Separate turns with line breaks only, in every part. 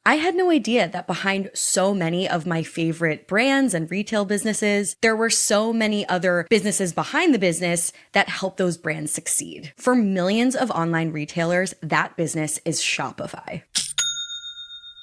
I had no idea that behind so many of my favorite brands and retail businesses, there were so many other businesses behind the business that help those brands succeed. For millions of online retailers, that business is Shopify.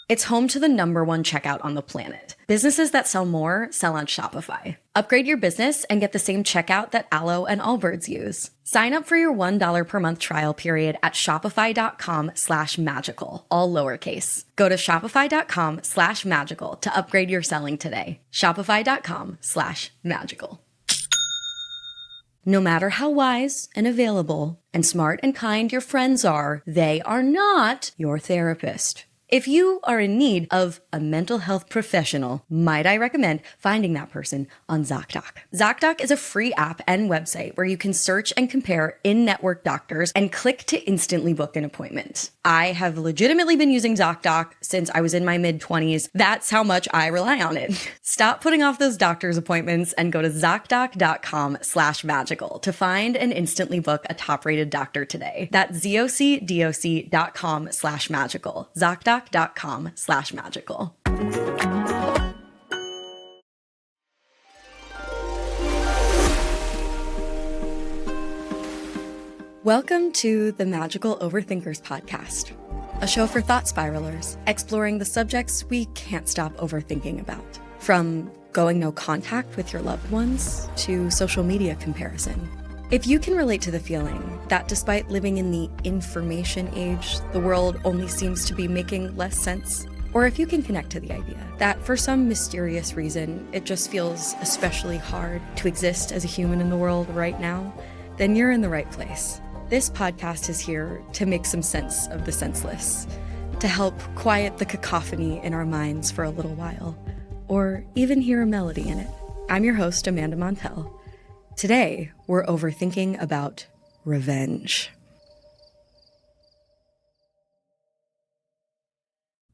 It's home to the #1 checkout on the planet. Businesses that sell more sell on Shopify. Upgrade your business and get the same checkout that Aloe and Allbirds use. Sign up for your $1 per month trial period at shopify.com/magical, all lowercase. Go to shopify.com/magical to upgrade your selling today. Shopify.com/magical. No matter how wise and available and smart and kind your friends are, they are not your therapist. If you are in need of a mental health professional, might I recommend finding that person on ZocDoc. ZocDoc is a free app and website where you can search and compare in-network doctors and click to instantly book an appointment. I have legitimately been using ZocDoc since I was in my mid-20s. That's how much I rely on it. Stop putting off those doctor's appointments and go to ZocDoc.com/magical to find and instantly book a top-rated doctor today. That's ZocDoc.com/magical. ZocDoc.com/magical. Welcome to the Magical Overthinkers podcast, a show for thought spiralers, exploring the subjects we can't stop overthinking about. From going no contact with your loved ones to social media comparison. If you can relate to the feeling that despite living in the information age, the world only seems to be making less sense, or if you can connect to the idea that for some mysterious reason, it just feels especially hard to exist as a human in the world right now, then you're in the right place. This podcast is here to make some sense of the senseless, to help quiet the cacophony in our minds for a little while, or even hear a melody in it. I'm your host, Amanda Montell. Today, we're overthinking about revenge.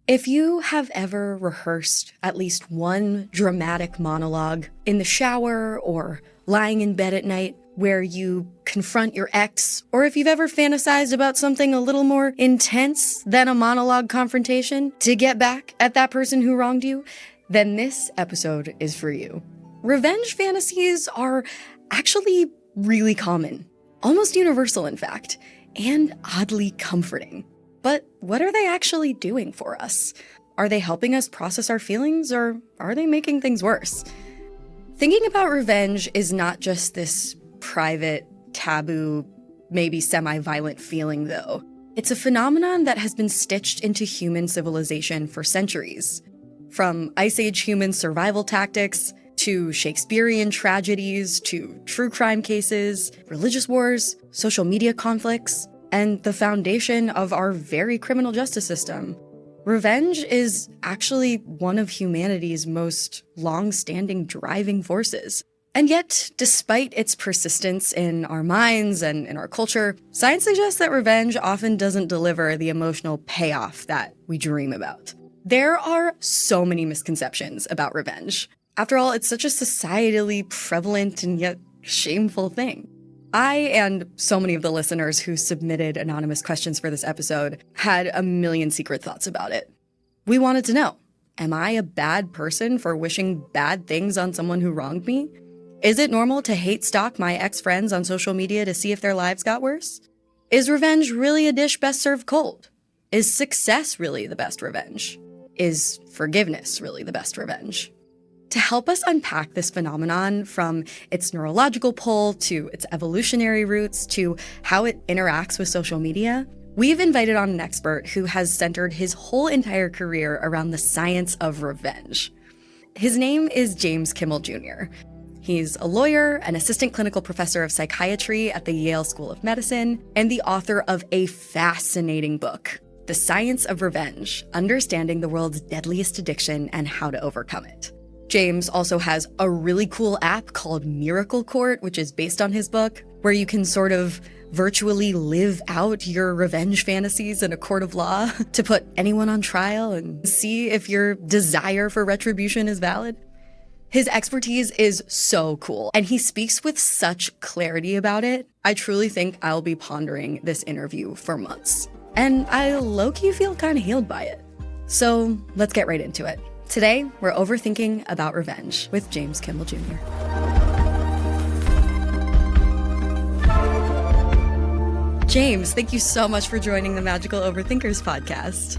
If you have ever rehearsed at least one dramatic monologue in the shower or lying in bed at night where you confront your ex, or if you've ever fantasized about something a little more intense than a monologue confrontation to get back at that person who wronged you, then this episode is for you. Revenge fantasies are actually really common, almost universal in fact, and oddly comforting. But what are they actually doing for us? Are they helping us process our feelings, or are they making things worse? Thinking about revenge is not just this private, taboo, maybe semi-violent feeling though. It's a phenomenon that has been stitched into human civilization for centuries. From Ice Age human survival tactics, to Shakespearean tragedies, to true crime cases, religious wars, social media conflicts, and the foundation of our very criminal justice system. Revenge is actually one of humanity's most long-standing driving forces. And yet, despite its persistence in our minds and in our culture, science suggests that revenge often doesn't deliver the emotional payoff that we dream about. There are so many misconceptions about revenge. After all, it's such a societally prevalent and yet shameful thing. I and so many of the listeners who submitted anonymous questions for this episode had a million secret thoughts about it. We wanted to know, am I a bad person for wishing bad things on someone who wronged me? Is it normal to hate stalk my ex-friends on social media to see if their lives got worse? Is revenge really a dish best served cold? Is success really the best revenge? Is forgiveness really the best revenge? To help us unpack this phenomenon from its neurological pull to its evolutionary roots to how it interacts with social media, we've invited on an expert who has centered his whole entire career around the science of revenge. His name is James Kimmel Jr. He's a lawyer, an assistant clinical professor of psychiatry at the Yale School of Medicine, and the author of a fascinating book, The Science of Revenge: Understanding the World's Deadliest Addiction and How to Overcome It. James also has a really cool app called Miracle Court, which is based on his book, where you can sort of virtually live out your revenge fantasies in a court of law to put anyone on trial and see if your desire for retribution is valid. His expertise is so cool, and he speaks with such clarity about it. I truly think I'll be pondering this interview for months. And I low-key feel kind of healed by it. So let's get right into it. Today, we're overthinking about revenge with James Kimmel Jr. James, thank you so much for joining the Magical Overthinkers podcast.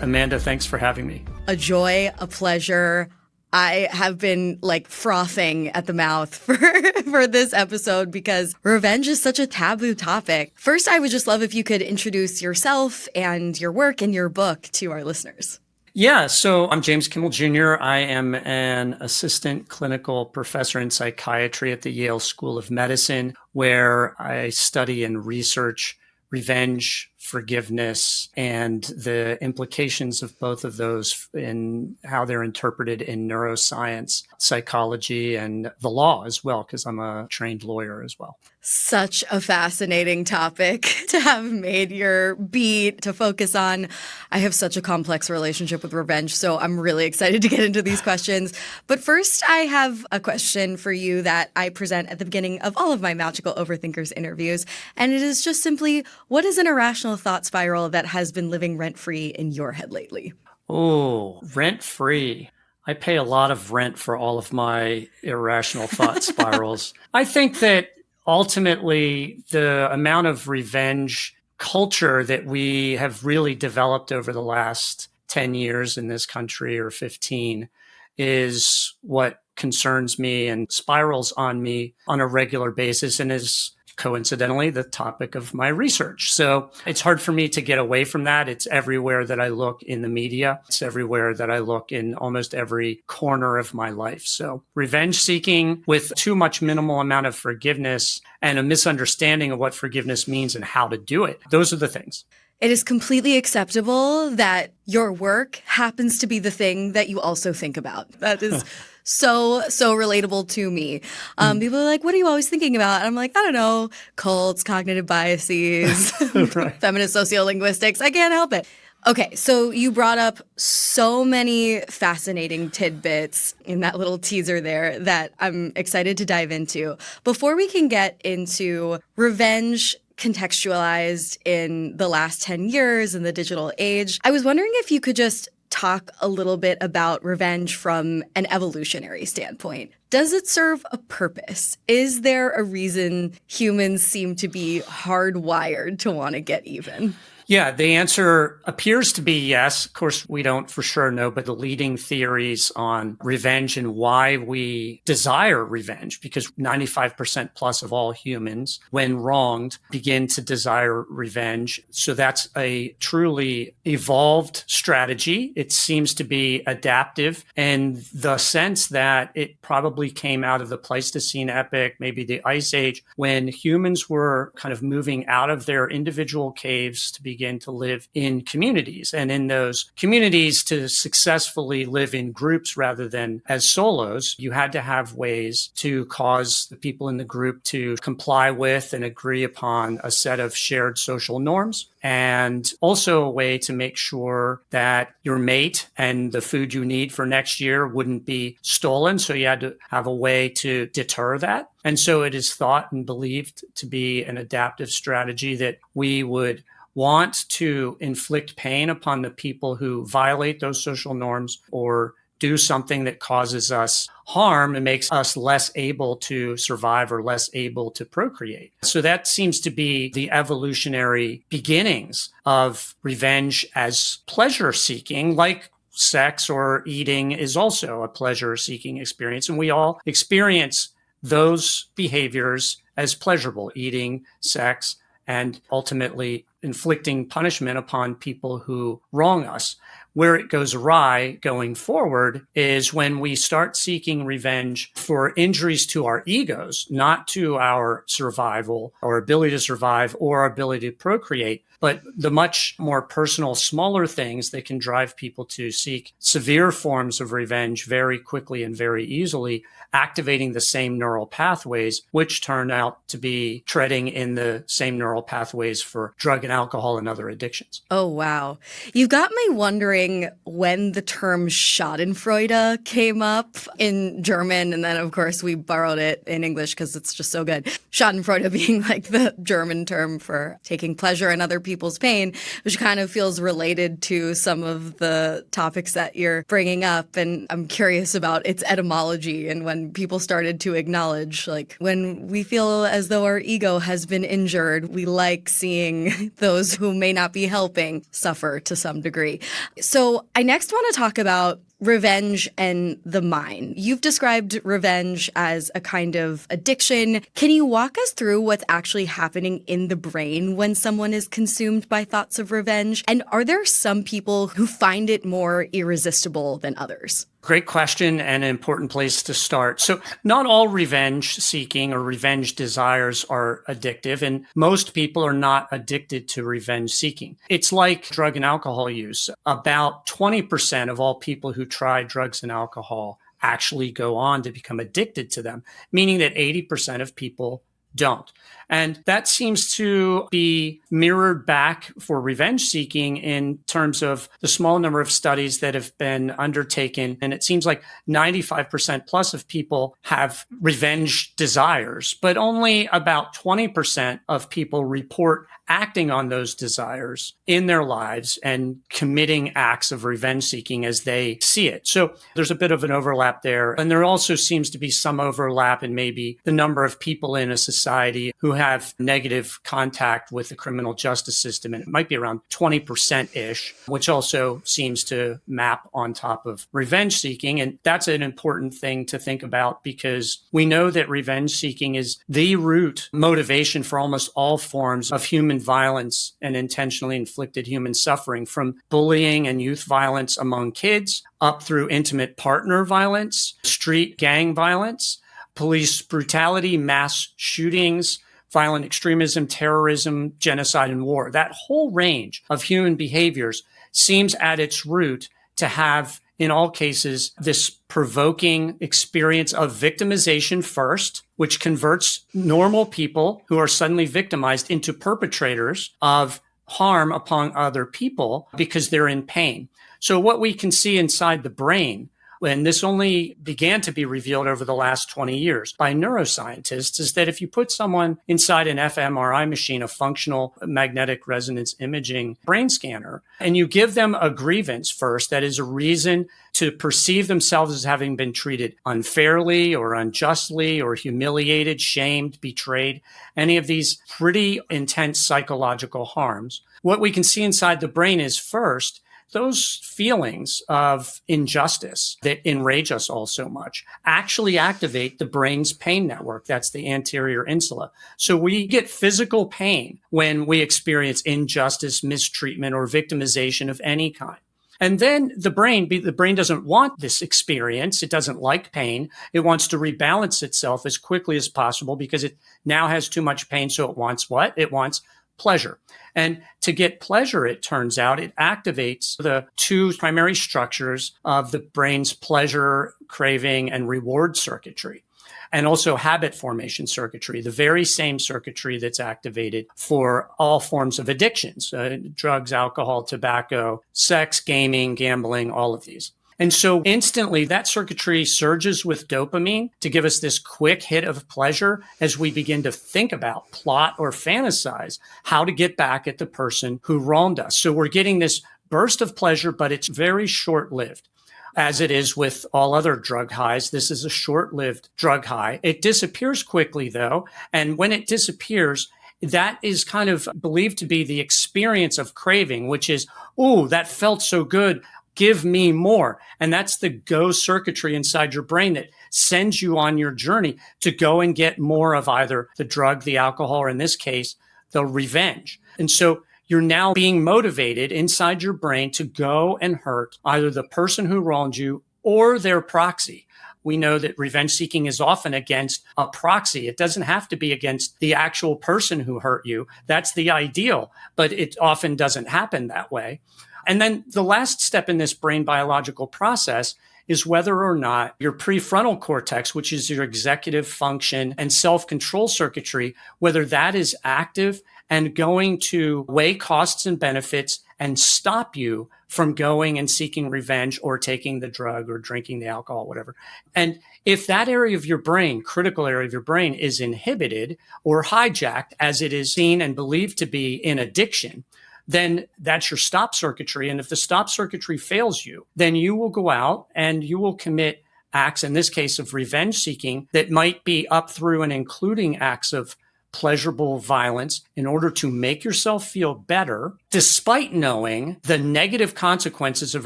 Amanda, thanks for having me.
A joy, a pleasure. I have been frothing at the mouth for this episode because revenge is such a taboo topic. First, I would just love if you could introduce yourself and your work and your book to our listeners.
Yeah, so I'm James Kimmel Jr. I am an assistant clinical professor in psychiatry at the Yale School of Medicine, where I study and research revenge, forgiveness, and the implications of both of those in how they're interpreted in neuroscience, psychology, and the law as well, because I'm a trained lawyer as well.
Such a fascinating topic to have made your beat to focus on. I have such a complex relationship with revenge, so I'm really excited to get into these questions. But first, I have a question for you that I present at the beginning of all of my Magical Overthinkers interviews, and it is just simply, what is an irrational thought spiral that has been living rent-free in your head lately?
Oh, rent-free. I pay a lot of rent for all of my irrational thought spirals. I think that ultimately, the amount of revenge culture that we have really developed over the last 10 years in this country, or 15, is what concerns me and spirals on me on a regular basis, and is coincidentally the topic of my research. So it's hard for me to get away from that. It's everywhere that I look in the media. It's everywhere that I look in almost every corner of my life. So revenge seeking with too much minimal amount of forgiveness and a misunderstanding of what forgiveness means and how to do it. Those are the things.
It is completely acceptable that your work happens to be the thing that you also think about. That is so relatable to me. People are like, what are you always thinking about? And I'm like, I don't know, cults, cognitive biases,
Right.
feminist sociolinguistics. I can't help it. Okay, so you brought up so many fascinating tidbits in that little teaser there that I'm excited to dive into. Before we can get into revenge contextualized in the last 10 years in the digital age, I was wondering if you could just talk a little bit about revenge from an evolutionary standpoint. Does it serve a purpose? Is there a reason humans seem to be hardwired to want to get even?
Yeah, the answer appears to be yes. Of course, we don't for sure know, but the leading theories on revenge and why we desire revenge, because 95% plus of all humans, when wronged, begin to desire revenge. So that's a truly evolved strategy. It seems to be adaptive in the sense that it probably came out of the Pleistocene epoch, maybe the Ice Age, when humans were kind of moving out of their individual caves to begin to live in communities. And in those communities, to successfully live in groups rather than as solos, you had to have ways to cause the people in the group to comply with and agree upon a set of shared social norms, and also a way to make sure that your mate and the food you need for next year wouldn't be stolen. So you had to have a way to deter that. And so it is thought and believed to be an adaptive strategy that we would want to inflict pain upon the people who violate those social norms or do something that causes us harm and makes us less able to survive or less able to procreate. So that seems to be the evolutionary beginnings of revenge as pleasure seeking, like sex or eating is also a pleasure seeking experience. And we all experience those behaviors as pleasurable, eating, sex, and ultimately inflicting punishment upon people who wrong us. Where it goes awry going forward is when we start seeking revenge for injuries to our egos, not to our survival or ability to survive or our ability to procreate, but the much more personal, smaller things that can drive people to seek severe forms of revenge very quickly and very easily, activating the same neural pathways, which turn out to be treading in the same neural pathways for drug and alcohol and other addictions.
Oh, wow. You've got me wondering wondering when the term Schadenfreude came up in German. And then, of course, we borrowed it in English because it's just so good. Schadenfreude being like the German term for taking pleasure in other people's pain, which kind of feels related to some of the topics that you're bringing up. And I'm curious about its etymology and when people started to acknowledge, like, when we feel as though our ego has been injured, we like seeing those who may not be helping suffer to some degree. So I next want to talk about revenge and the mind. You've described revenge as a kind of addiction. Can you walk us through what's actually happening in the brain when someone is consumed by thoughts of revenge? And are there some people who find it more irresistible than others?
Great question and an important place to start. So not all revenge seeking or revenge desires are addictive, and most people are not addicted to revenge seeking. It's like drug and alcohol use. About 20% of all people who try drugs and alcohol actually go on to become addicted to them, meaning that 80% of people don't. And that seems to be mirrored back for revenge seeking in terms of the small number of studies that have been undertaken. And it seems like 95% plus of people have revenge desires, but only about 20% of people report acting on those desires in their lives and committing acts of revenge seeking as they see it. So there's a bit of an overlap there. And there also seems to be some overlap in maybe the number of people in a society who have negative contact with the criminal justice system. And it might be around 20%-ish, which also seems to map on top of revenge seeking. And that's an important thing to think about because we know that revenge seeking is the root motivation for almost all forms of human violence and intentionally inflicted human suffering, from bullying and youth violence among kids up through intimate partner violence, street gang violence, police brutality, mass shootings, violent extremism, terrorism, genocide, and war. That whole range of human behaviors seems at its root to have, in all cases, this provoking experience of victimization first, which converts normal people who are suddenly victimized into perpetrators of harm upon other people because they're in pain. So what we can see inside the brain, and this only began to be revealed over the last 20 years by neuroscientists, is that if you put someone inside an fMRI machine, a functional magnetic resonance imaging brain scanner, and you give them a grievance first, that is a reason to perceive themselves as having been treated unfairly or unjustly or humiliated, shamed, betrayed, any of these pretty intense psychological harms, what we can see inside the brain is first, those feelings of injustice that enrage us all so much actually activate the brain's pain network. That's the anterior insula. So we get physical pain when we experience injustice, mistreatment, or victimization of any kind. And then the brain doesn't want this experience. It doesn't like pain. It wants to rebalance itself as quickly as possible because it now has too much pain. So it wants what? It wants pleasure. And to get pleasure, it turns out, it activates the two primary structures of the brain's pleasure, craving, and reward circuitry, and also habit formation circuitry, the very same circuitry that's activated for all forms of addictions, drugs, alcohol, tobacco, sex, gaming, gambling, all of these. And so instantly that circuitry surges with dopamine to give us this quick hit of pleasure as we begin to think about, plot, or fantasize how to get back at the person who wronged us. So we're getting this burst of pleasure, but it's very short-lived. As it is with all other drug highs, this is a short-lived drug high. It disappears quickly, though. And when it disappears, that is kind of believed to be the experience of craving, which is, ooh, that felt so good. Give me more. And that's the go circuitry inside your brain that sends you on your journey to go and get more of either the drug, the alcohol, or in this case, the revenge. And so you're now being motivated inside your brain to go and hurt either the person who wronged you or their proxy. We know that revenge seeking is often against a proxy. It doesn't have to be against the actual person who hurt you. That's the ideal, but it often doesn't happen that way. And then the last step in this brain biological process is whether or not your prefrontal cortex, which is your executive function and self-control circuitry, whether that is active and going to weigh costs and benefits and stop you from going and seeking revenge or taking the drug or drinking the alcohol, whatever. And if that area of your brain, critical area of your brain, is inhibited or hijacked, as it is seen and believed to be in addiction, then that's your stop circuitry. And if the stop circuitry fails you, then you will go out and you will commit acts, in this case of revenge seeking, that might be up through and including acts of pleasurable violence in order to make yourself feel better, despite knowing the negative consequences of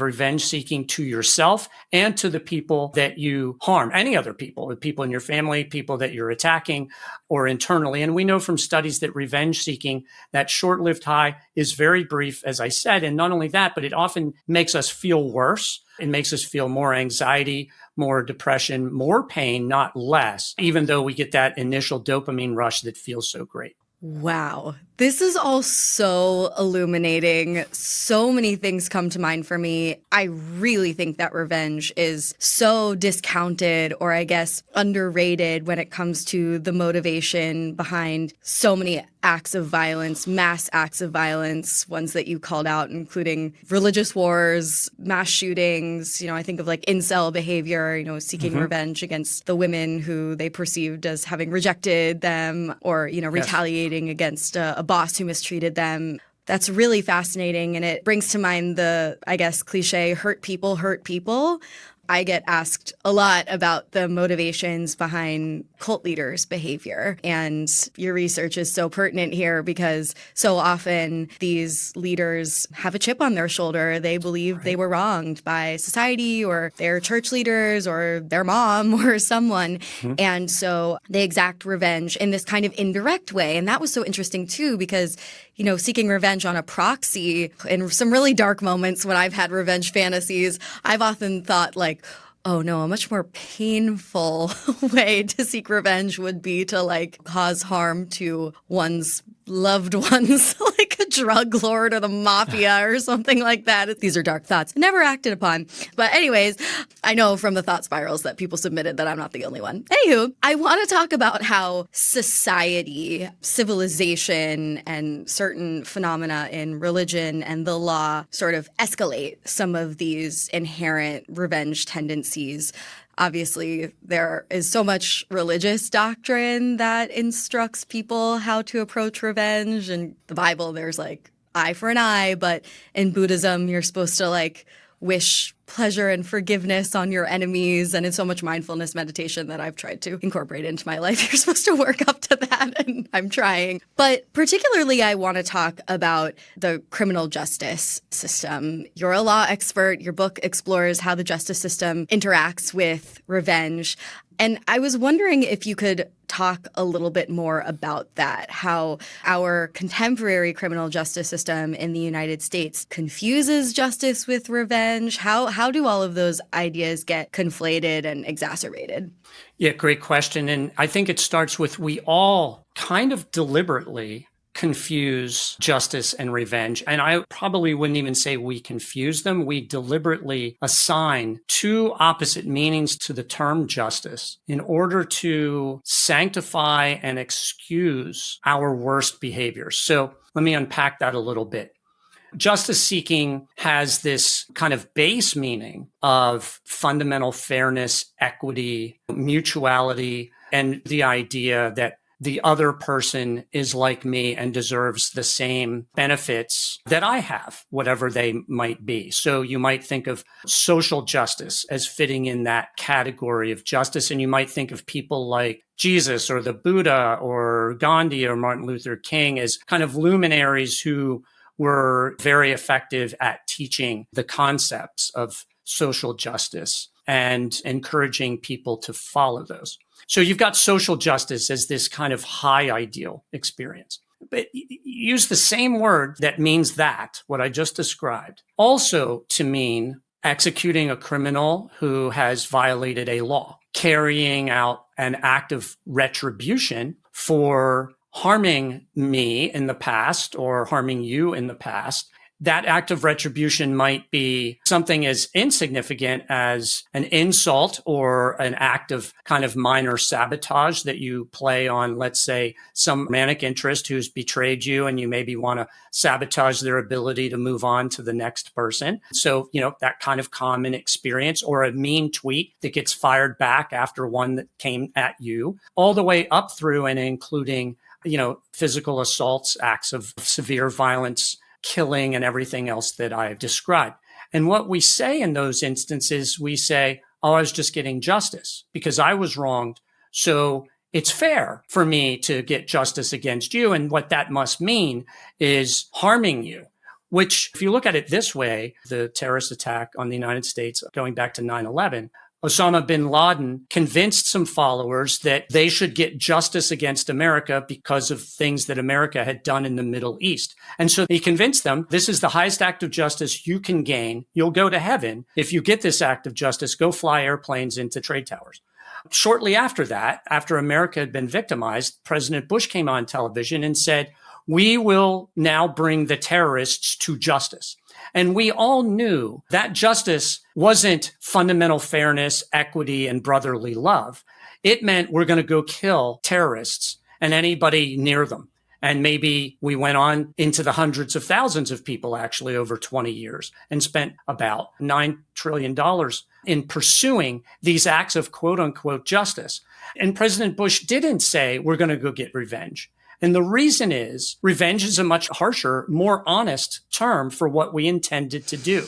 revenge seeking to yourself and to the people that you harm, any other people, the people in your family, people that you're attacking, or internally. And we know from studies that revenge seeking, that short-lived high, is very brief, as I said. And not only that, but it often makes us feel worse. It makes us feel more anxiety, more depression, more pain, not less, even though we get that initial dopamine rush that feels so great.
Wow. This is all so illuminating. So many things come to mind for me. I really think that revenge is so discounted, or I guess underrated, when it comes to the motivation behind so many acts of violence, mass acts of violence, ones that you called out, including religious wars, mass shootings. I think of like incel behavior, seeking revenge against the women who they perceived as having rejected them, or, retaliating against a boss who mistreated them. That's really fascinating. And it brings to mind the, I guess, cliche, hurt people hurt people. I get asked a lot about the motivations behind cult leaders' behavior. And your research is so pertinent here because so often these leaders have a chip on their shoulder. They believe they were wronged by society or their church leaders or their mom or someone. And so they exact revenge in this kind of indirect way. And that was so interesting too, because seeking revenge on a proxy, in some really dark moments when I've had revenge fantasies, I've often thought like, oh no, a much more painful way to seek revenge would be to cause harm to one's loved ones, like a drug lord or the mafia or something like that. These are dark thoughts, never acted upon. But anyways, I know from the thought spirals that people submitted that I'm not the only one. Anywho, I want to talk about how society, civilization, and certain phenomena in religion and the law sort of escalate some of these inherent revenge tendencies. Obviously, there is so much religious doctrine that instructs people how to approach revenge. In the Bible, there's eye for an eye, but in Buddhism, you're supposed to wish pleasure and forgiveness on your enemies. And it's so much mindfulness meditation that I've tried to incorporate into my life. You're supposed to work up to that, and I'm trying. But particularly, I want to talk about the criminal justice system. You're a law expert. Your book explores how the justice system interacts with revenge. And I was wondering if you could talk a little bit more about that, how our contemporary criminal justice system in the United States confuses justice with revenge. How do all of those ideas get conflated and exacerbated?
Yeah, great question. And I think it starts with we all kind of deliberately confuse justice and revenge. And I probably wouldn't even say we confuse them. We deliberately assign two opposite meanings to the term justice in order to sanctify and excuse our worst behaviors. So let me unpack that a little bit. Justice seeking has this kind of base meaning of fundamental fairness, equity, mutuality, and the idea that the other person is like me and deserves the same benefits that I have, whatever they might be. So you might think of social justice as fitting in that category of justice. And you might think of people like Jesus or the Buddha or Gandhi or Martin Luther King as kind of luminaries who were very effective at teaching the concepts of social justice and encouraging people to follow those. So you've got social justice as this kind of high ideal experience. But use the same word that means that, what I just described, also to mean executing a criminal who has violated a law, carrying out an act of retribution for harming me in the past or harming you in the past. that act of retribution might be something as insignificant as an insult or an act of kind of minor sabotage that you play on, let's say, some romantic interest who's betrayed you, and you maybe want to sabotage their ability to move on to the next person. So, that kind of common experience, or a mean tweet that gets fired back after one that came at you, all the way up through and including, physical assaults, acts of severe violence, killing, and everything else that I've described. And what we say in those instances, we say, oh, I was just getting justice because I was wronged. So it's fair for me to get justice against you. And what that must mean is harming you, which, if you look at it this way, the terrorist attack on the United States going back to 9/11, Osama bin Laden convinced some followers that they should get justice against America because of things that America had done in the Middle East. And so he convinced them, this is the highest act of justice you can gain. You'll go to heaven. If you get this act of justice, go fly airplanes into trade towers. Shortly after that, after America had been victimized, President Bush came on television and said, we will now bring the terrorists to justice. And we all knew that justice wasn't fundamental fairness, equity, and brotherly love. It meant we're going to go kill terrorists and anybody near them. And maybe we went on into the hundreds of thousands of people actually over 20 years and spent about $9 trillion in pursuing these acts of quote unquote justice. And President Bush didn't say we're going to go get revenge. And the reason is revenge is a much harsher, more honest term for what we intended to do.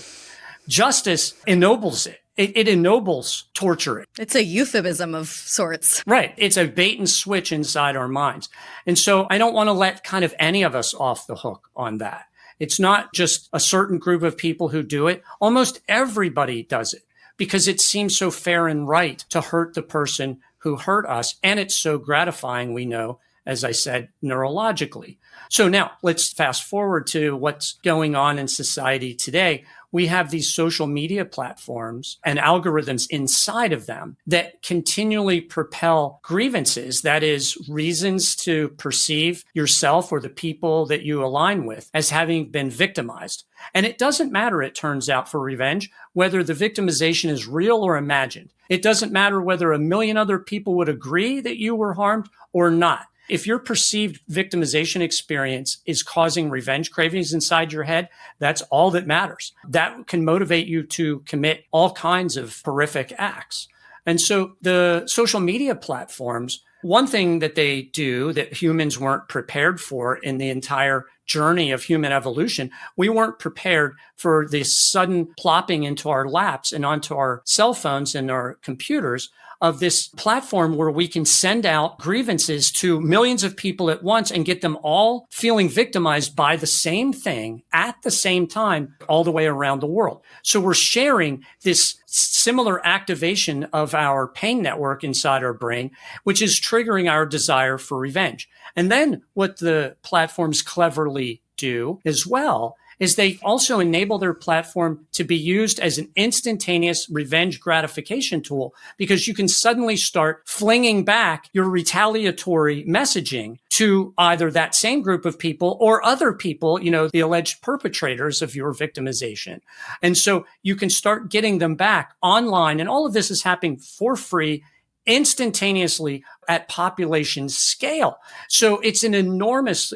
Justice ennobles it. It ennobles torturing.
It's a euphemism of sorts.
Right. It's a bait and switch inside our minds. And so I don't want to let kind of any of us off the hook on that. It's not just a certain group of people who do it. Almost everybody does it because it seems so fair and right to hurt the person who hurt us. And it's so gratifying, we know, as I said, neurologically. So now let's fast forward to what's going on in society today. We have these social media platforms and algorithms inside of them that continually propel grievances, that is, reasons to perceive yourself or the people that you align with as having been victimized. And it doesn't matter, it turns out, for revenge, whether the victimization is real or imagined. It doesn't matter whether a million other people would agree that you were harmed or not. If your perceived victimization experience is causing revenge cravings inside your head, that's all that matters. That can motivate you to commit all kinds of horrific acts. And so the social media platforms, one thing that they do that humans weren't prepared for in the entire journey of human evolution, we weren't prepared for this sudden plopping into our laps and onto our cell phones and our computers of this platform where we can send out grievances to millions of people at once and get them all feeling victimized by the same thing at the same time all the way around the world. So we're sharing this similar activation of our pain network inside our brain, which is triggering our desire for revenge. And then what the platforms cleverly do as well is they also enable their platform to be used as an instantaneous revenge gratification tool, because you can suddenly start flinging back your retaliatory messaging to either that same group of people or other people, the alleged perpetrators of your victimization. And so you can start getting them back online. And all of this is happening for free, instantaneously at population scale. So it's an enormous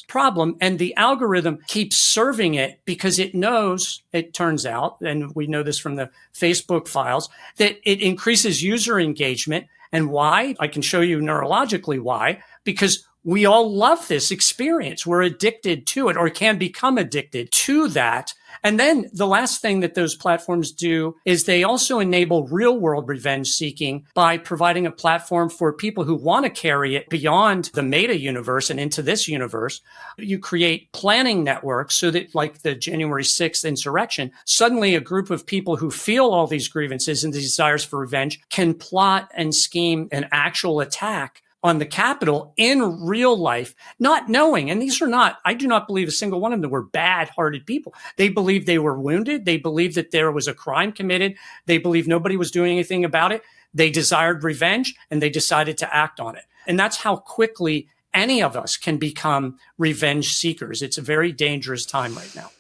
problem. And the algorithm keeps serving it because it knows, it turns out, and we know this from the Facebook files, that it increases user engagement. And why? I can show you neurologically why. Because we all love this experience. We're addicted to it, or can become addicted to that. And then the last thing that those platforms do is they also enable real world revenge seeking by providing a platform for people who want to carry it beyond the meta universe and into this universe. You create planning networks so that, like the January 6th insurrection, suddenly a group of people who feel all these grievances and desires for revenge can plot and scheme an actual attack on the Capitol in real life, not knowing. And these are not, I do not believe a single one of them were bad-hearted people. They believed they were wounded. They believed that there was a crime committed. They believed nobody was doing anything about it. They desired revenge and they decided to act on it. And that's how quickly any of us can become revenge seekers. It's a very dangerous time right now.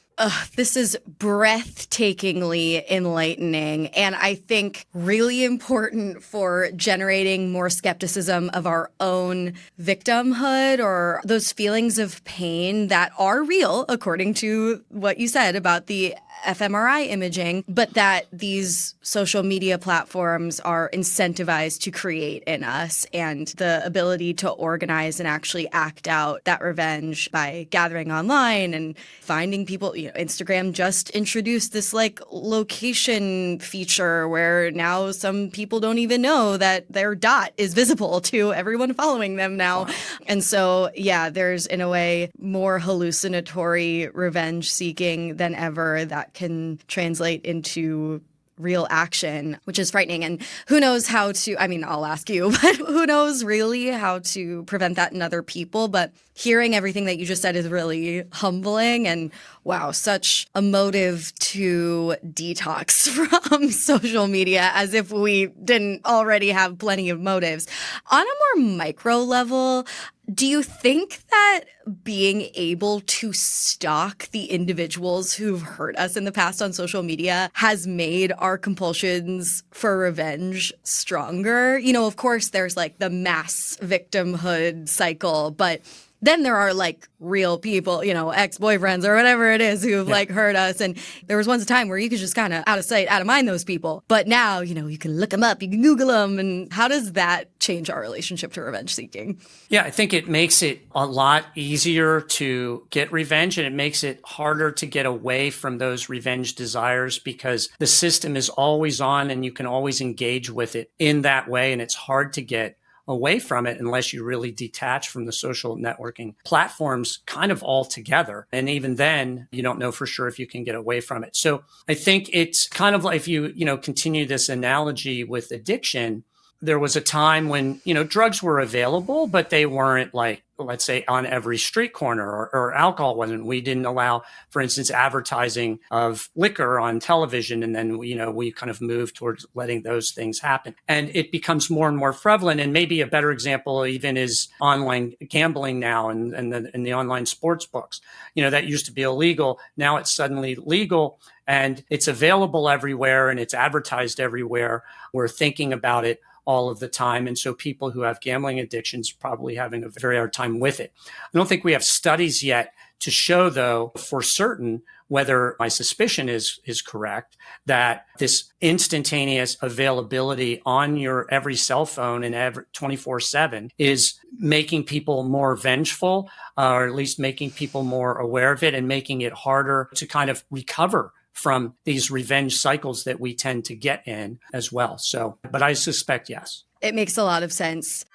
This is breathtakingly enlightening, and I think really important for generating more skepticism of our own victimhood or those feelings of pain that are real, according to what you said about the fMRI imaging, but that these social media platforms are incentivized to create in us, and the ability to organize and actually act out that revenge by gathering online and finding people. Instagram just introduced this like location feature where now some people don't even know that their dot is visible to everyone following them now. Wow. And so, yeah, there's in a way more hallucinatory revenge seeking than ever that can translate into real action, which is frightening. And who knows how to, I'll ask you, but who knows really how to prevent that in other people. But hearing everything that you just said is really humbling, and wow, such a motive to detox from social media, as if we didn't already have plenty of motives. On a more micro level, do you think that being able to stalk the individuals who've hurt us in the past on social media has made our compulsions for revenge stronger? Of course, there's like the mass victimhood cycle, but then there are like real people, ex-boyfriends or whatever it is who've like hurt us. And there was once a time where you could just kind of out of sight, out of mind those people. But now, you can look them up, you can Google them. And how does that change our relationship to revenge seeking?
Yeah, I think it makes it a lot easier to get revenge, and it makes it harder to get away from those revenge desires because the system is always on and you can always engage with it in that way. And it's hard to get away from it unless you really detach from the social networking platforms kind of altogether. And even then, you don't know for sure if you can get away from it. So I think it's kind of like if you continue this analogy with addiction, there was a time when, drugs were available, but they weren't like, let's say, on every street corner, or alcohol wasn't. We didn't allow, for instance, advertising of liquor on television. And then, we kind of moved towards letting those things happen. And it becomes more and more prevalent. And maybe a better example even is online gambling now and the online sports books. That used to be illegal. Now it's suddenly legal and it's available everywhere and it's advertised everywhere. We're thinking about it all of the time. And so people who have gambling addictions probably having a very hard time with it. I don't think we have studies yet to show, though, for certain whether my suspicion is correct, that this instantaneous availability on your every cell phone and every 24/7 is making people more vengeful, or at least making people more aware of it and making it harder to kind of recover from these revenge cycles that we tend to get in as well. So, but I suspect yes.
It makes a lot of sense.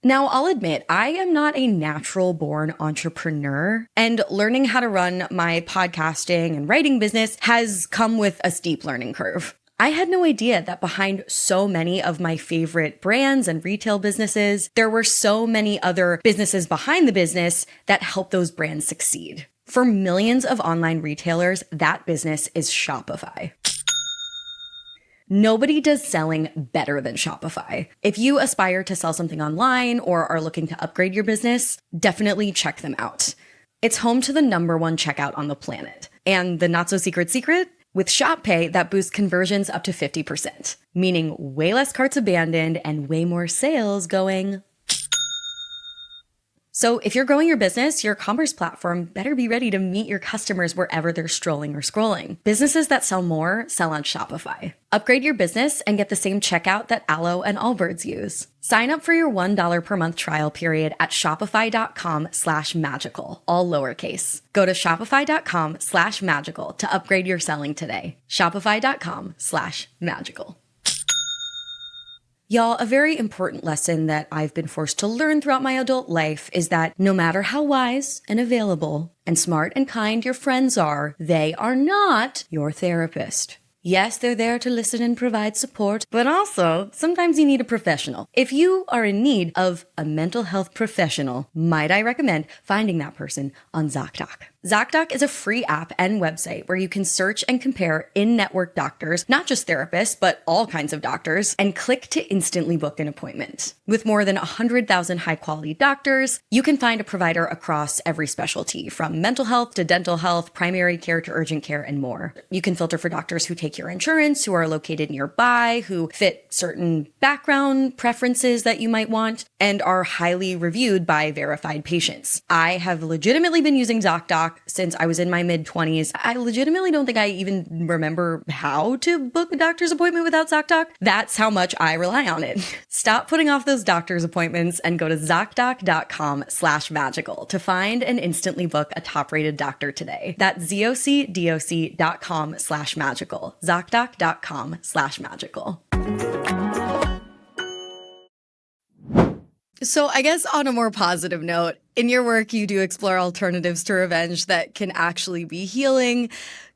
Now, I'll admit, I am not a natural-born entrepreneur, and learning how to run my podcasting and writing business has come with a steep learning curve. I had no idea that behind so many of my favorite brands and retail businesses, there were so many other businesses behind the business that help those brands succeed. For millions of online retailers, that business is Shopify. Nobody does selling better than Shopify. If you aspire to sell something online or are looking to upgrade your business, definitely check them out. It's home to the #1 checkout on the planet. And the not-so-secret secret? With Shop Pay, that boosts conversions up to 50%, meaning way less carts abandoned and way more sales going. So if you're growing your business, your commerce platform better be ready to meet your customers wherever they're strolling or scrolling. Businesses that sell more sell on Shopify. Upgrade your business and get the same checkout that Aloe and Allbirds use. Sign up for your $1 per month trial period at shopify.com/magical, all lowercase. Go to shopify.com/magical to upgrade your selling today. Shopify.com/magical. Y'all, a very important lesson that I've been forced to learn throughout my adult life is that no matter how wise and available and smart and kind your friends are, they are not your therapist. Yes, they're there to listen and provide support, but also sometimes you need a professional. If you are in need of a mental health professional, might I recommend finding that person on ZocDoc. ZocDoc is a free app and website where you can search and compare in-network doctors, not just therapists, but all kinds of doctors, and click to instantly book an appointment. With more than 100,000 high-quality doctors, you can find a provider across every specialty, from mental health to dental health, primary care to urgent care, and more. You can filter for doctors who take your insurance, who are located nearby, who fit certain background preferences that you might want, and are highly reviewed by verified patients. I have legitimately been using ZocDoc since I was in my mid-20s. I legitimately don't think I even remember how to book a doctor's appointment without ZocDoc. That's how much I rely on it. Stop putting off those doctor's appointments and go to ZocDoc.com/magical to find and instantly book a top-rated doctor today. That's ZocDoc.com/magical. ZocDoc.com/magical. So I guess on a more positive note, in your work, you do explore alternatives to revenge that can actually be healing.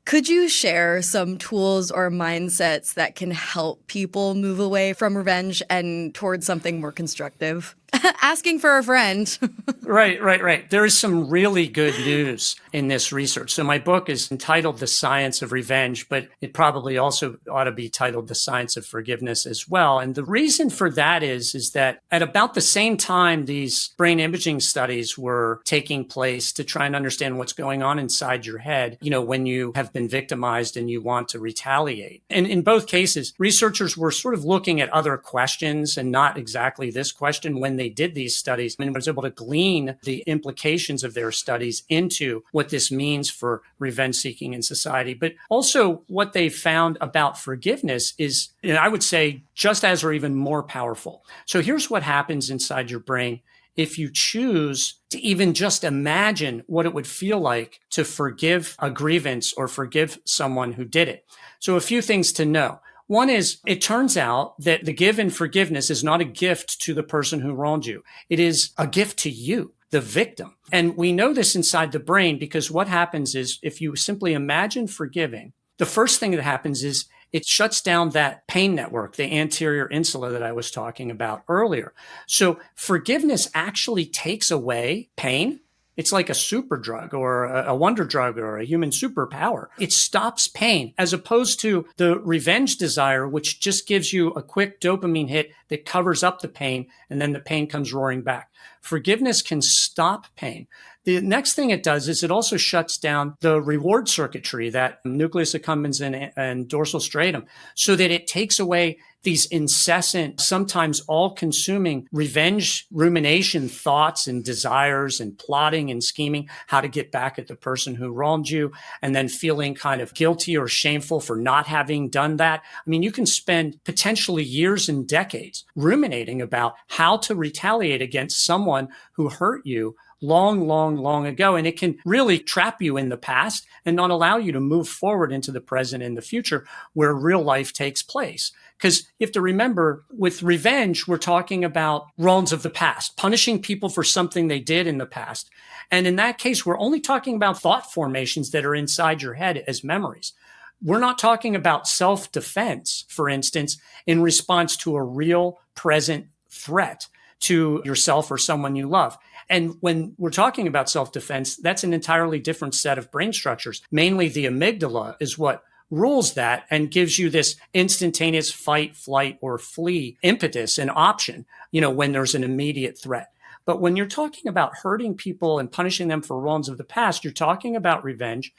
Could you share some tools or mindsets that can help people move away from revenge and towards something more constructive? Asking for a friend.
Right. There is some really good news in this research. So my book is entitled The Science of Revenge, but it probably also ought to be titled The Science of Forgiveness as well. And the reason for that is that at about the same time these brain imaging studies were taking place to try and understand what's going on inside your head, when you have been victimized and you want to retaliate. And in both cases, researchers were sort of looking at other questions and not exactly this question when they did these studies, and was able to glean the implications of their studies into what this means for revenge seeking in society. But also what they found about forgiveness is, I would say, just as or even more powerful. So here's what happens inside your brain if you choose to even just imagine what it would feel like to forgive a grievance or forgive someone who did it. So a few things to know. One is, it turns out that the give in forgiveness is not a gift to the person who wronged you. It is a gift to you, the victim. And we know this inside the brain because what happens is if you simply imagine forgiving, the first thing that happens is it shuts down that pain network, the anterior insula that I was talking about earlier. So forgiveness actually takes away pain. It's like a super drug or a wonder drug or a human superpower. It stops pain as opposed to the revenge desire, which just gives you a quick dopamine hit that covers up the pain and then the pain comes roaring back. Forgiveness can stop pain. The next thing it does is it also shuts down the reward circuitry, that nucleus accumbens and dorsal striatum, so that it takes away these incessant, sometimes all-consuming revenge rumination thoughts and desires and plotting and scheming how to get back at the person who wronged you, and then feeling kind of guilty or shameful for not having done that. I mean, you can spend potentially years and decades ruminating about how to retaliate against someone who hurt you long ago. And it can really trap you in the past and not allow you to move forward into the present and the future where real life takes place. Because you have to remember, with revenge, we're talking about wrongs of the past, punishing people for something they did in the past. And in that case, we're only talking about thought formations that are inside your head as memories. We're not talking about self-defense, for instance, in response to a real present threat to yourself or someone you love. And when we're talking about self-defense, that's an entirely different set of brain structures. Mainly the amygdala is what rules that and gives you this instantaneous fight, flight, or flee impetus and option, when there's an immediate threat. But when you're talking about hurting people and punishing them for wrongs of the past, you're talking about revenge.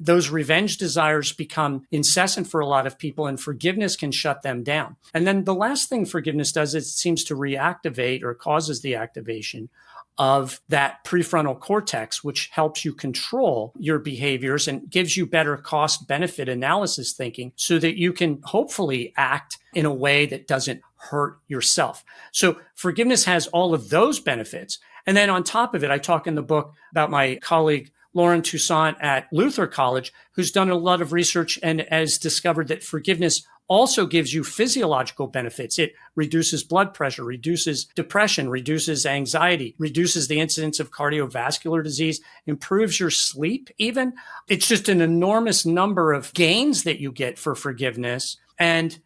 Those revenge desires become incessant for a lot of people, and forgiveness can shut them down. And then the last thing forgiveness does is it seems to reactivate or causes the activation of that prefrontal cortex, which helps you control your behaviors and gives you better cost-benefit analysis thinking so that you can hopefully act in a way that doesn't hurt yourself. So forgiveness has all of those benefits. And then on top of it, I talk in the book about my colleague Lauren Toussaint at Luther College, who's done a lot of research and has discovered that forgiveness also gives you physiological benefits. It reduces blood pressure, reduces depression, reduces anxiety, reduces the incidence of cardiovascular disease, improves your sleep even. It's just an enormous number of gains that you get for forgiveness. And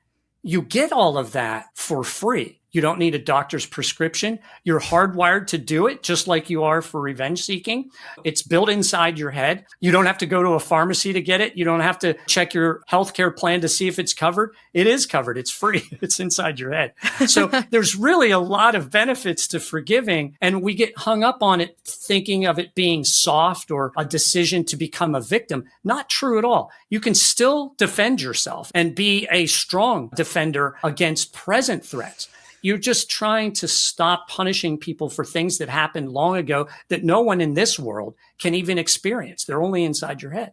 you get all of that for free. You don't need a doctor's prescription. You're hardwired to do it, just like you are for revenge seeking. It's built inside your head. You don't have to go to a pharmacy to get it. You don't have to check your healthcare plan to see if it's covered. It is covered. It's free. It's inside your head. So there's really a lot of benefits to forgiving, and we get hung up on it thinking of it being soft or a decision to become a victim. Not true at all. You can still defend yourself and be a strong defender against present threats. You're just trying to stop punishing people for things that happened long ago that no one in this world can even experience. They're only inside your head.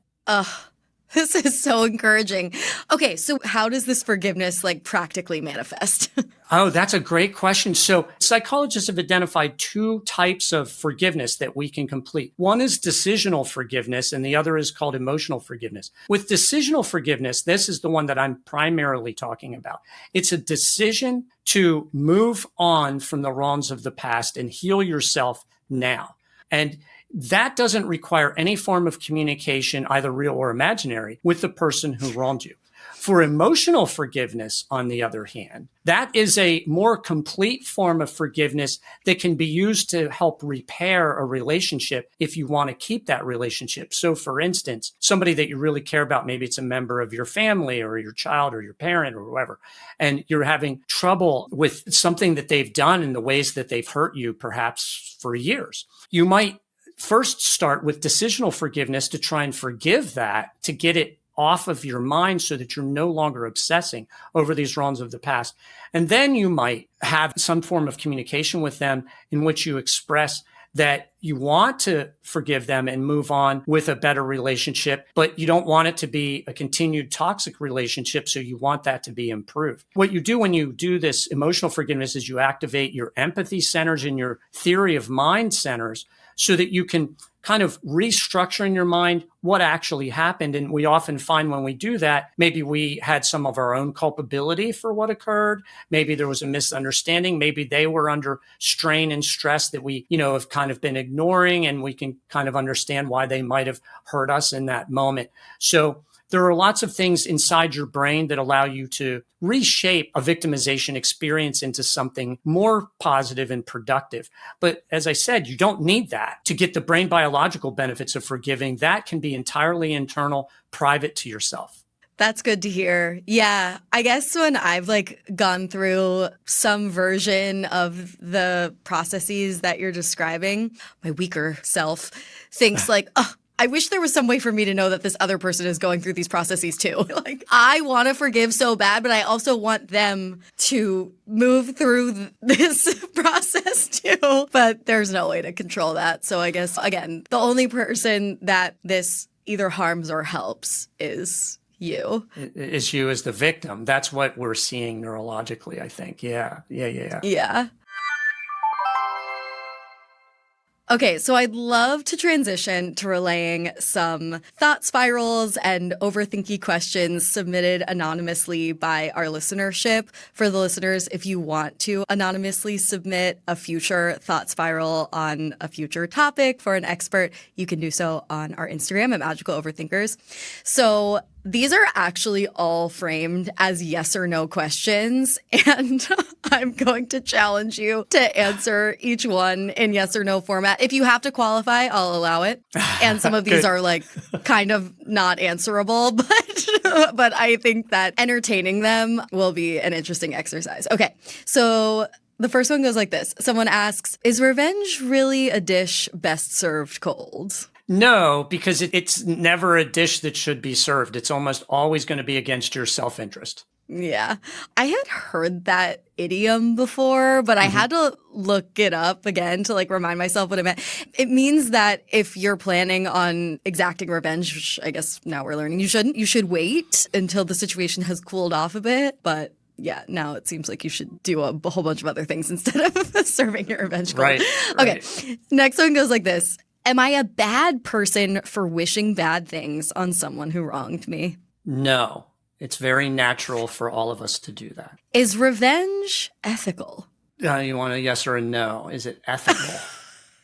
This is so encouraging. Okay, so how does this forgiveness practically manifest?
Oh, that's a great question. So psychologists have identified two types of forgiveness that we can complete. One is decisional forgiveness, and the other is called emotional forgiveness. With decisional forgiveness, this is the one that I'm primarily talking about. It's a decision to move on from the wrongs of the past and heal yourself now. And that doesn't require any form of communication, either real or imaginary, with the person who wronged you. For emotional forgiveness, on the other hand, that is a more complete form of forgiveness that can be used to help repair a relationship if you want to keep that relationship. So, for instance, somebody that you really care about, maybe it's a member of your family or your child or your parent or whoever, and you're having trouble with something that they've done in the ways that they've hurt you, perhaps for years. You might first start with decisional forgiveness to try and forgive that, to get it off of your mind so that you're no longer obsessing over these wrongs of the past. And then you might have some form of communication with them in which you express that you want to forgive them and move on with a better relationship, but you don't want it to be a continued toxic relationship, so you want that to be improved. What you do when you do this emotional forgiveness is you activate your empathy centers and your theory of mind centers so that you can kind of restructure in your mind what actually happened. And we often find when we do that, maybe we had some of our own culpability for what occurred. Maybe there was a misunderstanding. Maybe they were under strain and stress that we, have kind of been ignoring, and we can kind of understand why they might have hurt us in that moment. So there are lots of things inside your brain that allow you to reshape a victimization experience into something more positive and productive. But as I said, you don't need that to get the brain biological benefits of forgiving. That can be entirely internal, private to yourself.
That's good to hear. Yeah. I guess when I've gone through some version of the processes that you're describing, my weaker self thinks I wish there was some way for me to know that this other person is going through these processes too. I want to forgive so bad, but I also want them to move through this process too. But there's no way to control that. So I guess, again, the only person that this either harms or helps is you.
Is you as the victim. That's what we're seeing neurologically, I think. Yeah.
Okay, so I'd love to transition to relaying some thought spirals and overthinky questions submitted anonymously by our listenership. For the listeners, if you want to anonymously submit a future thought spiral on a future topic for an expert, you can do so on our Instagram at Magical Overthinkers. So these are actually all framed as yes or no questions, and I'm going to challenge you to answer each one in yes or no format. If you have to qualify, I'll allow it. And some of these are kind of not answerable, but I think that entertaining them will be an interesting exercise. Okay, so the first one goes like this. Someone asks, is revenge really a dish best served cold?
No, because it's never a dish that should be served. It's almost always going to be against your self-interest.
Yeah. I had heard that idiom before, but I had to look it up again to remind myself what it meant. It means that if you're planning on exacting revenge, which I guess now we're learning you shouldn't, you should wait until the situation has cooled off a bit. But yeah, now it seems like you should do a whole bunch of other things instead of serving your revenge cold.
Right.
Okay. Next one goes like this. Am I a bad person for wishing bad things on someone who wronged me?
No. It's very natural for all of us to do that.
Is revenge ethical?
You want a yes or a no? Is it ethical?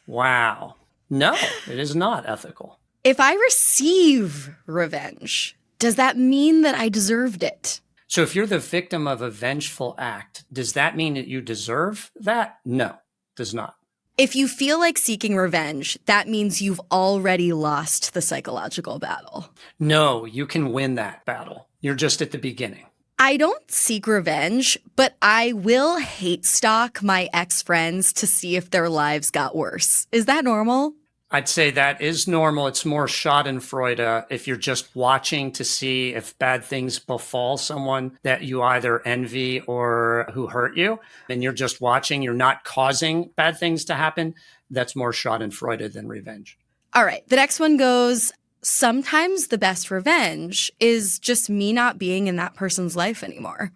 Wow. No, it is not ethical.
If I receive revenge, does that mean that I deserved it?
So if you're the victim of a vengeful act, does that mean that you deserve that? No, does not.
If you feel like seeking revenge, that means you've already lost the psychological battle.
No, you can win that battle. You're just at the beginning.
I don't seek revenge, but I will hate stalk my ex-friends to see if their lives got worse. Is that normal?
I'd say that is normal. It's more schadenfreude if you're just watching to see if bad things befall someone that you either envy or who hurt you, and you're just watching, you're not causing bad things to happen. That's more schadenfreude than revenge.
All right. The next one goes, sometimes the best revenge is just me not being in that person's life anymore.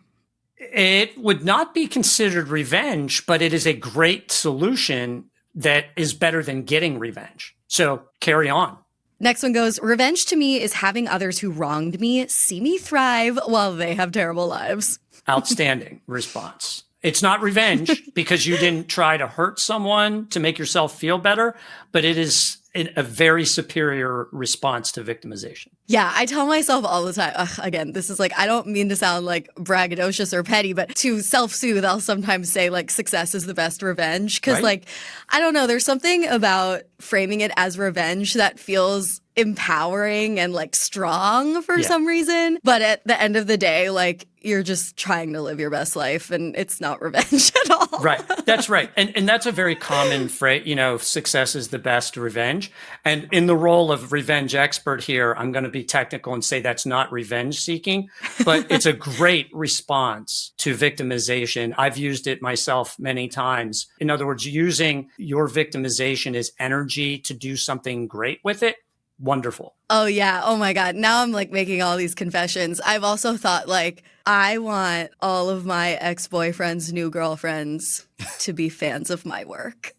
It would not be considered revenge, but it is a great solution that is better than getting revenge. So carry on.
Next one goes, revenge to me is having others who wronged me see me thrive while they have terrible lives.
Outstanding response. It's not revenge because you didn't try to hurt someone to make yourself feel better, but it is a very superior response to victimization.
Yeah, I tell myself all the time, again, this is like, I don't mean to sound like braggadocious or petty, but to self-soothe, I'll sometimes say like success is the best revenge. Because like, I don't know, there's something about framing it as revenge that feels empowering and like strong for some reason. But at the end of the day, like you're just trying to live your best life and it's not revenge at all.
Right. That's right. And that's a very common phrase, success is the best revenge. And in the role of revenge expert here, I'm going to be technical and say that's not revenge seeking, but it's a great response to victimization. I've used it myself many times. In other words, using your victimization as energy to do something great with it. Wonderful.
Oh, yeah. Oh, my God. Now I'm like making all these confessions. I've also thought like, I want all of my ex-boyfriend's new girlfriends to be fans of my work.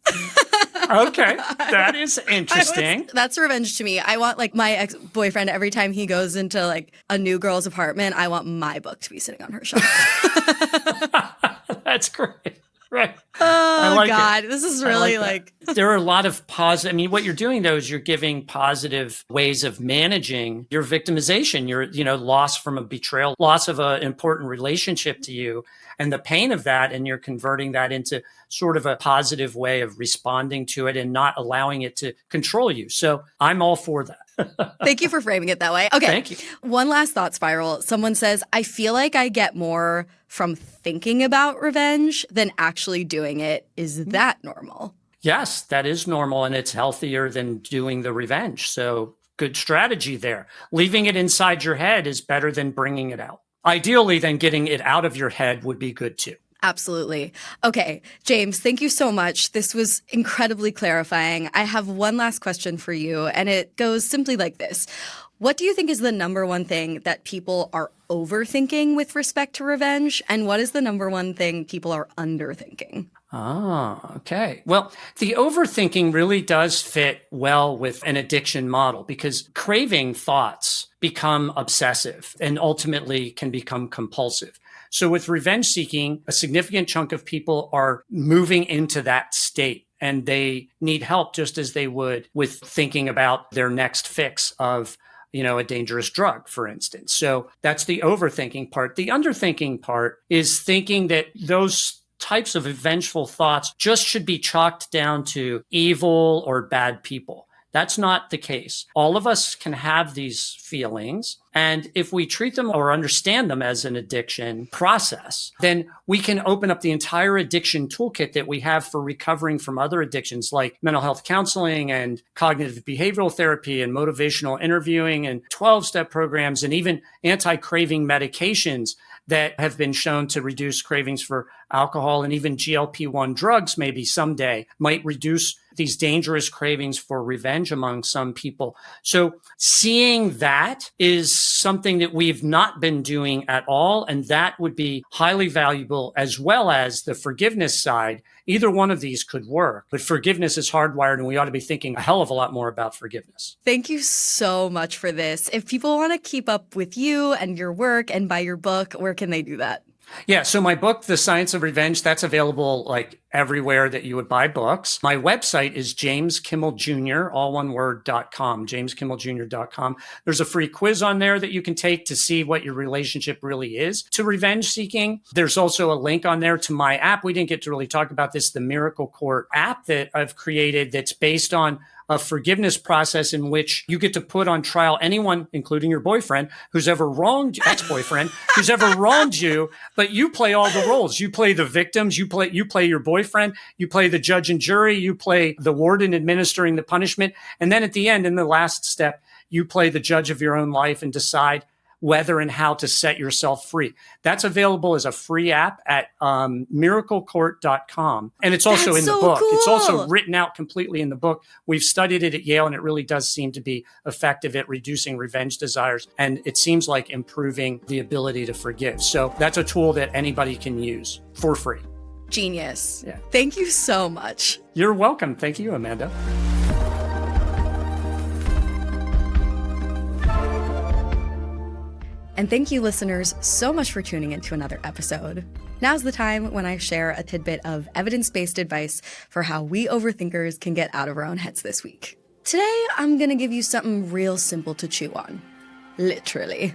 Okay. That is interesting.
That's revenge to me. I want like my ex-boyfriend, every time he goes into like a new girl's apartment, I want my book to be sitting on her shelf.
That's great. Right.
Oh, God. This is really like
there are a lot of positive. I mean, what you're doing, though, is you're giving positive ways of managing your victimization, your, loss from a betrayal, loss of an important relationship to you, and the pain of that. And you're converting that into sort of a positive way of responding to it and not allowing it to control you. So I'm all for that.
Thank you for framing it that way. Okay.
Thank you.
One last thought spiral. Someone says, I feel like I get more from thinking about revenge than actually doing it. Is that normal?
Yes, that is normal. And it's healthier than doing the revenge. So good strategy there. Leaving it inside your head is better than bringing it out. Ideally, then getting it out of your head would be good too.
Absolutely. Okay, James, thank you so much. This was incredibly clarifying. I have one last question for you, and it goes simply like this. What do you think is the number one thing that people are overthinking with respect to revenge? And what is the number one thing people are underthinking?
Ah, okay. Well, the overthinking really does fit well with an addiction model because craving thoughts become obsessive and ultimately can become compulsive. So with revenge seeking, a significant chunk of people are moving into that state and they need help just as they would with thinking about their next fix of a dangerous drug, for instance. So that's the overthinking part. The underthinking part is thinking that those types of vengeful thoughts just should be chalked down to evil or bad people. That's not the case. All of us can have these feelings. And if we treat them or understand them as an addiction process, then we can open up the entire addiction toolkit that we have for recovering from other addictions like mental health counseling and cognitive behavioral therapy and motivational interviewing and 12-step programs and even anti-craving medications that have been shown to reduce cravings for alcohol, and even GLP-1 drugs maybe someday might reduce these dangerous cravings for revenge among some people. So seeing that is something that we've not been doing at all, and that would be highly valuable, as well as the forgiveness side. Either one of these could work, but forgiveness is hardwired, and we ought to be thinking a hell of a lot more about forgiveness.
Thank you so much for this. If people want to keep up with you and your work and buy your book, where can they do that?
Yeah. So my book, The Science of Revenge, that's available like everywhere that you would buy books. My website is jameskimmel all one word.com, jameskimmel There's a free quiz on there that you can take to see what your relationship really is to revenge seeking. There's also a link on there to my app. We didn't get to really talk about this, the Miracle Court app that I've created that's based on a forgiveness process in which you get to put on trial anyone, including your boyfriend, who's ever wronged you, ex-boyfriend, who's ever wronged you, but you play all the roles. You play the victims, you play your boyfriend, you play the judge and jury, you play the warden administering the punishment. And then at the end, in the last step, you play the judge of your own life and decide whether and how to set yourself free. That's available as a free app at miraclecourt.com. And it's also in the book.
Cool.
It's also written out completely in the book. We've studied it at Yale, and it really does seem to be effective at reducing revenge desires. And it seems like improving the ability to forgive. So that's a tool that anybody can use for free.
Genius.
Yeah.
Thank you so much.
You're welcome. Thank you, Amanda.
And thank you, listeners, so much for tuning into another episode. Now's the time when I share a tidbit of evidence-based advice for how we overthinkers can get out of our own heads this week. Today, I'm going to give you something real simple to chew on. Literally.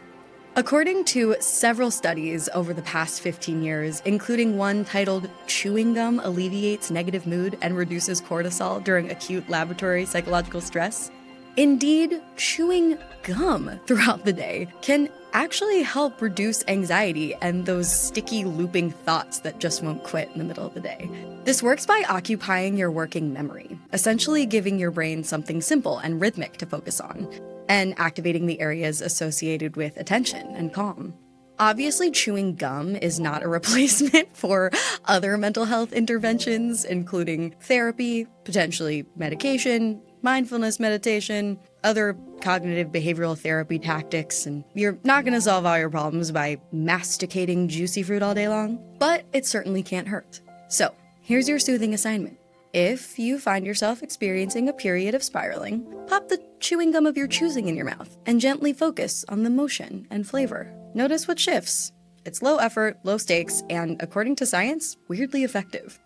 According to several studies over the past 15 years, including one titled "Chewing Gum Alleviates Negative Mood and Reduces Cortisol During Acute Laboratory Psychological Stress," indeed, chewing gum throughout the day can actually help reduce anxiety and those sticky looping thoughts that just won't quit in the middle of the day. This works by occupying your working memory, essentially giving your brain something simple and rhythmic to focus on, and activating the areas associated with attention and calm. Obviously, chewing gum is not a replacement for other mental health interventions, including therapy, potentially medication, mindfulness meditation, other cognitive behavioral therapy tactics, and you're not going to solve all your problems by masticating juicy fruit all day long, but it certainly can't hurt. So, here's your soothing assignment. If you find yourself experiencing a period of spiraling, pop the chewing gum of your choosing in your mouth and gently focus on the motion and flavor. Notice what shifts. It's low effort, low stakes, and according to science, weirdly effective.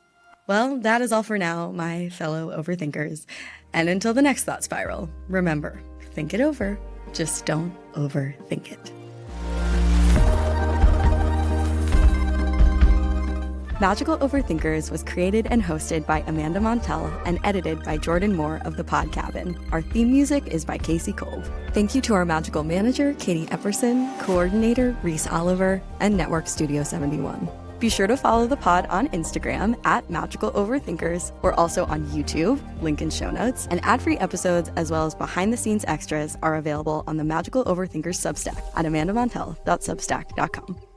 Well, that is all for now, my fellow overthinkers. And until the next thought spiral, remember, think it over, just don't overthink it. Magical Overthinkers was created and hosted by Amanda Montell and edited by Jordan Moore of The Pod Cabin. Our theme music is by Casey Kolb. Thank you to our magical manager, Katie Epperson, coordinator, Reese Oliver, and Network Studio 71. Be sure to follow the pod on Instagram at Magical Overthinkers. We're also on YouTube, link in show notes, and ad-free episodes as well as behind-the-scenes extras are available on the Magical Overthinkers Substack at amandamontell.substack.com.